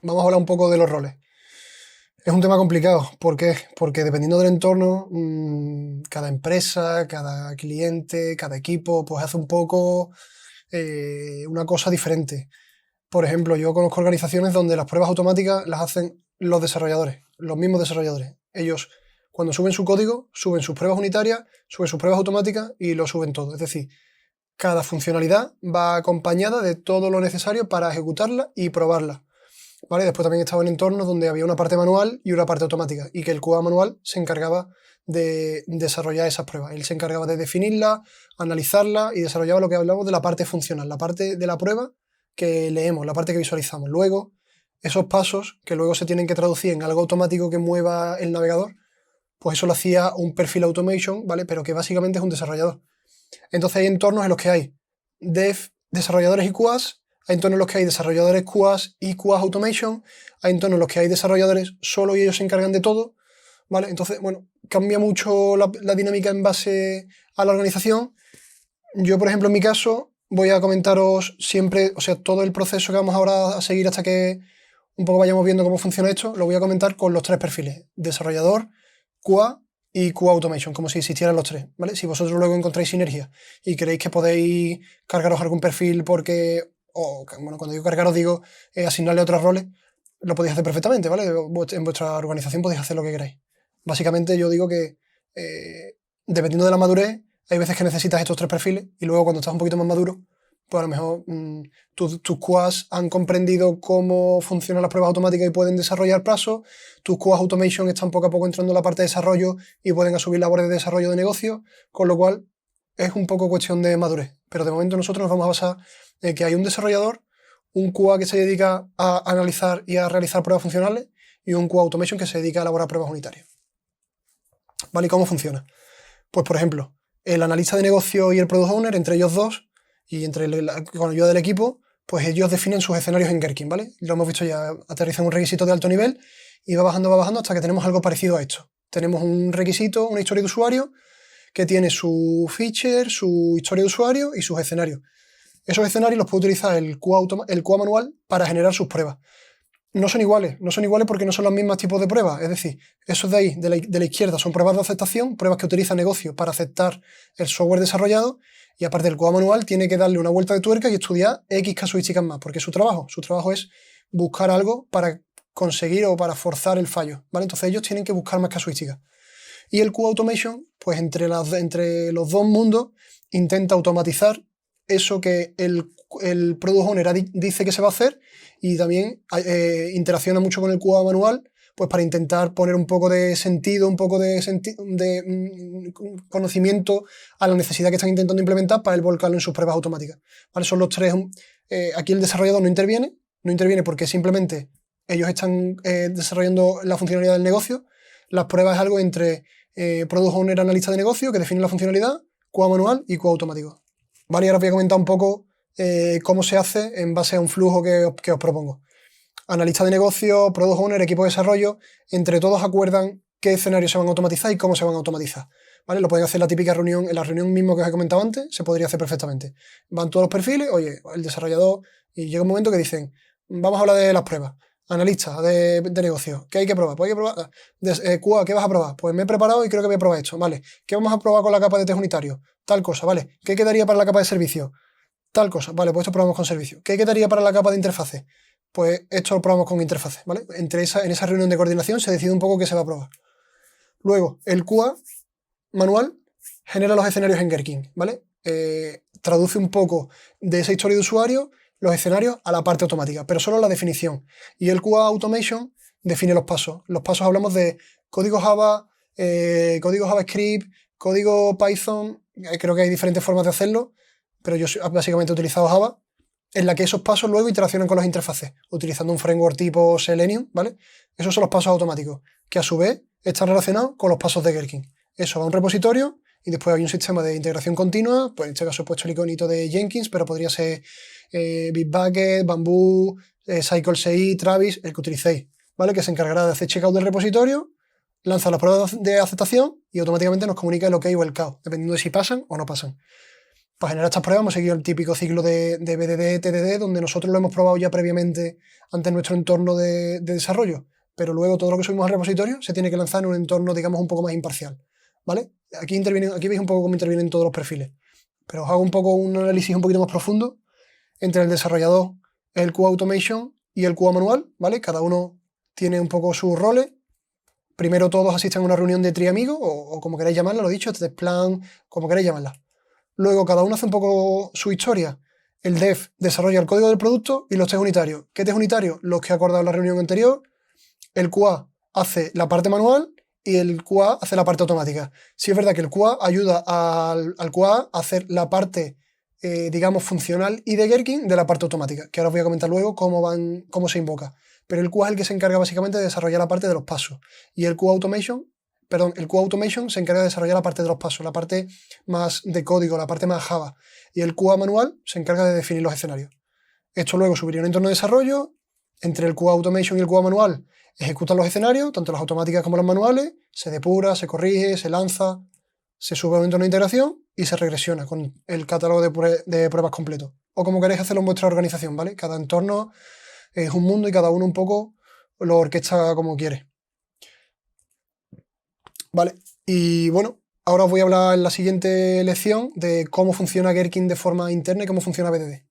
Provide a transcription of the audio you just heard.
vamos a hablar un poco de los roles. Es un tema complicado. ¿Por qué? Porque dependiendo del entorno, cada empresa, cada cliente, cada equipo, pues hace un poco una cosa diferente. Por ejemplo, yo conozco organizaciones donde las pruebas automáticas las hacen los desarrolladores, los mismos desarrolladores. Ellos, cuando suben su código, suben sus pruebas unitarias, suben sus pruebas automáticas y lo suben todo. Es decir, cada funcionalidad va acompañada de todo lo necesario para ejecutarla y probarla. ¿Vale? Después también estaba en entornos donde había una parte manual y una parte automática, y que el QA manual se encargaba de desarrollar esas pruebas. Él se encargaba de definirla, analizarla y desarrollaba lo que hablamos de la parte funcional, la parte de la prueba que leemos, la parte que visualizamos. Luego, esos pasos que luego se tienen que traducir en algo automático que mueva el navegador, pues eso lo hacía un perfil automation, ¿vale? Pero que básicamente es un desarrollador. Entonces hay entornos en los que hay desarrolladores y QAs, hay entornos en los que hay desarrolladores QAs y QAs automation, hay entornos en los que hay desarrolladores solo y ellos se encargan de todo, ¿vale? Entonces, bueno, cambia mucho la dinámica en base a la organización. Yo, por ejemplo, en mi caso, voy a comentaros siempre, o sea, todo el proceso que vamos ahora a seguir hasta que un poco vayamos viendo cómo funciona esto, lo voy a comentar con los tres perfiles: desarrollador, QA y QA Automation, como si existieran los tres, ¿vale? Si vosotros luego encontráis sinergia y creéis que podéis cargaros algún perfil porque, o bueno, cuando digo cargaros digo asignarle otros roles, lo podéis hacer perfectamente, ¿vale? En vuestra organización podéis hacer lo que queráis. Básicamente yo digo que dependiendo de la madurez, hay veces que necesitas estos tres perfiles y luego cuando estás un poquito más maduro, pues a lo mejor tus QAs han comprendido cómo funcionan las pruebas automáticas y pueden desarrollar plazos. Tus QAs Automation están poco a poco entrando en la parte de desarrollo y pueden asumir labores de desarrollo de negocio, con lo cual es un poco cuestión de madurez. Pero de momento nosotros nos vamos a basar en que hay un desarrollador, un QA que se dedica a analizar y a realizar pruebas funcionales y un QA Automation que se dedica a elaborar pruebas unitarias. ¿Vale? ¿Y cómo funciona? Pues, por ejemplo, el analista de negocio y el product owner, entre ellos dos, y con ayuda del equipo, pues ellos definen sus escenarios en Gherkin, ¿vale? Lo hemos visto ya, aterrizan un requisito de alto nivel y va bajando hasta que tenemos algo parecido a esto. Tenemos un requisito, una historia de usuario, que tiene su feature, su historia de usuario y sus escenarios. Esos escenarios los puede utilizar el QA manual para generar sus pruebas. No son iguales porque no son los mismos tipos de pruebas. Es decir, esos de ahí, de la izquierda, son pruebas de aceptación, pruebas que utiliza negocio para aceptar el software desarrollado, y aparte el QA manual tiene que darle una vuelta de tuerca y estudiar X casuísticas más, porque es su trabajo. Su trabajo es buscar algo para conseguir o para forzar el fallo, ¿vale? Entonces ellos tienen que buscar más casuísticas. Y el QA Automation, pues entre los dos mundos, intenta automatizar eso que el Product Owner dice que se va a hacer, y también interacciona mucho con el QA manual, pues para intentar poner un poco de sentido, un poco de conocimiento a la necesidad que están intentando implementar para el volcarlo en sus pruebas automáticas. ¿Vale? Son los tres. Aquí el desarrollador no interviene porque simplemente ellos están desarrollando la funcionalidad del negocio. Las pruebas es algo entre Product Owner, analista de negocio, que define la funcionalidad, QA manual y QA automático. Vale, y ahora os voy a comentar un poco cómo se hace en base a un flujo que os propongo. Analista de negocio, Product Owner, equipo de desarrollo, entre todos acuerdan qué escenarios se van a automatizar y cómo se van a automatizar. ¿Vale? Lo pueden hacer en la típica reunión, en la reunión mismo que os he comentado antes, se podría hacer perfectamente. Van todos los perfiles, oye, el desarrollador, y llega un momento que dicen, vamos a hablar de las pruebas. Analista de negocio, ¿qué hay que probar? Pues hay que probar. QA, ¿qué vas a probar? Pues me he preparado y creo que voy a probar esto. Vale, ¿qué vamos a probar con la capa de test unitario? Tal cosa, ¿vale? ¿Qué quedaría para la capa de servicio? Tal cosa, vale, pues esto probamos con servicio. ¿Qué quedaría para la capa de interfase? Pues esto lo probamos con interfase, ¿vale? En esa reunión de coordinación se decide un poco qué se va a probar. Luego, el QA manual genera los escenarios en Gherkin, ¿vale? Traduce un poco de esa historia de usuario los escenarios a la parte automática, pero solo la definición. Y el QA Automation define los pasos. Los pasos hablamos de código Java, código JavaScript, código Python. Creo que hay diferentes formas de hacerlo, pero yo básicamente he utilizado Java, en la que esos pasos luego interaccionan con las interfaces, utilizando un framework tipo Selenium, ¿vale? Esos son los pasos automáticos, que a su vez están relacionados con los pasos de Gherkin. Eso va a un repositorio y después hay un sistema de integración continua, pues en este caso he puesto el iconito de Jenkins, pero podría ser Bitbucket, Bamboo, CycleCI, Travis, el que utilicéis, ¿vale? Que se encargará de hacer checkout del repositorio, lanza las pruebas de aceptación y automáticamente nos comunica el OK o el KO, dependiendo de si pasan o no pasan. Para generar estas pruebas hemos seguido el típico ciclo de BDD, TDD, donde nosotros lo hemos probado ya previamente ante nuestro entorno de desarrollo, pero luego todo lo que subimos al repositorio se tiene que lanzar en un entorno, digamos, un poco más imparcial, ¿vale? Aquí veis un poco cómo intervienen todos los perfiles, pero os hago un poco un análisis un poquito más profundo entre el desarrollador, el QA Automation y el QA manual, ¿vale? Cada uno tiene un poco sus roles. Primero todos asisten a una reunión de triamigos, o como queráis llamarla, lo dicho, test plan, como queráis llamarla. Luego cada uno hace un poco su historia. El dev desarrolla el código del producto y los test unitarios. ¿Qué test unitarios? Los que he acordado en la reunión anterior. El QA hace la parte manual y el QA hace la parte automática. Sí es verdad que el QA ayuda al QA a hacer la parte, digamos, funcional y de Gherkin de la parte automática, que ahora os voy a comentar luego cómo se invoca. Pero el QA es el que se encarga básicamente de desarrollar la parte de los pasos. Y el QA Automation se encarga de desarrollar la parte de los pasos, la parte más de código, la parte más Java. Y el QA manual se encarga de definir los escenarios. Esto luego subiría a un entorno de desarrollo. Entre el QA Automation y el QA manual ejecutan los escenarios, tanto las automáticas como las manuales, se depura, se corrige, se lanza, se sube a un entorno de integración y se regresiona con el catálogo de pruebas completo. O como queréis hacerlo en vuestra organización, ¿vale? Cada entorno es un mundo y cada uno un poco lo orquesta como quiere. Vale, y bueno, ahora os voy a hablar en la siguiente lección de cómo funciona Gherkin de forma interna y cómo funciona BDD.